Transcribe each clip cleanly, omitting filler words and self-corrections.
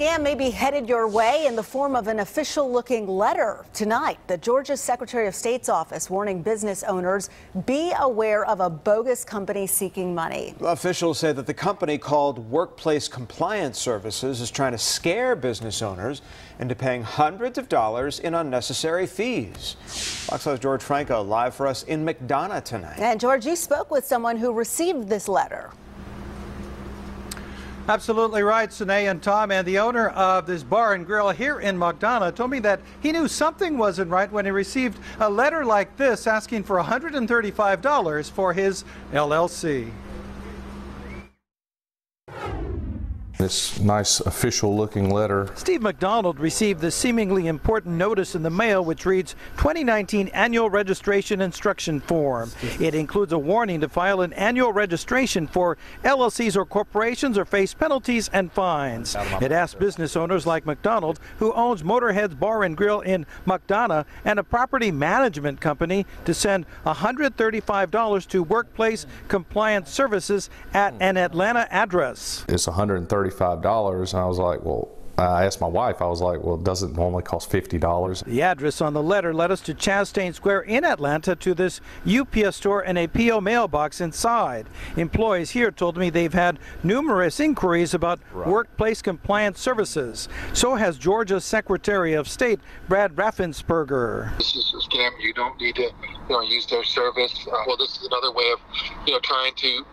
scam may be headed your way in the form of an official-looking letter. Tonight, the Georgia Secretary of State's office warning business owners be aware of a bogus company seeking money. Officials say that the company called Workplace Compliance Services is trying to scare business owners into paying hundreds of dollars in unnecessary fees. Fox 5's George Franco live for us in McDonough tonight. And George, you spoke with someone who received this letter. Absolutely right, Sine and Tom, and the owner of this bar and grill here in McDonough told me that he knew something wasn't right when he received a letter like this asking for $135 for his LLC. This nice official looking letter. Steve McDonald received the seemingly important notice in the mail which reads 2019 Annual Registration Instruction Form. It includes a warning to file an annual registration for LLCs or corporations or face penalties and fines. It asks business owners like McDonald, who owns Motorhead's Bar and Grill in McDonough and a property management company, to send $135 to Workplace Compliance Services at an Atlanta address. It's $135, and I was like, well, I asked my wife, I was like, well, does it normally cost $50? The address on the letter led us to Chastain Square in Atlanta to this UPS store and a PO mailbox inside. Employees here told me they've had numerous inquiries about workplace compliance services. So has Georgia's Secretary of State, Brad Raffensperger. This is a scam. You don't need to use their service. Well, this is another way of trying to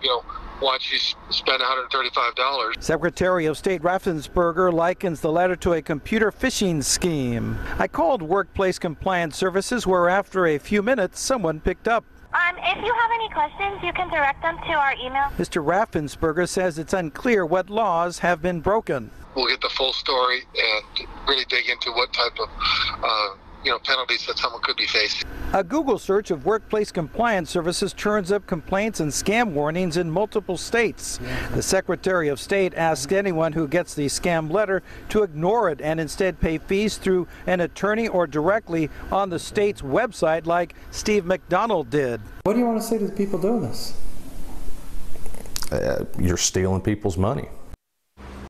watch you spend $135. Secretary of State Raffensperger likens the letter to a computer phishing scheme. I called Workplace Compliance Services, where after a few minutes someone picked up. If you have any questions, you can direct them to our email. Mr. Raffensperger says it's unclear what laws have been broken. We'll get the full story and really dig into what type of penalties that someone could be facing. A Google search of Workplace Compliance Services turns up complaints and scam warnings in multiple states. The Secretary of State asks anyone who gets the scam letter to ignore it and instead pay fees through an attorney or directly on the state's website like Steve McDonald did. What do you want to say to the people doing this? You're stealing people's money.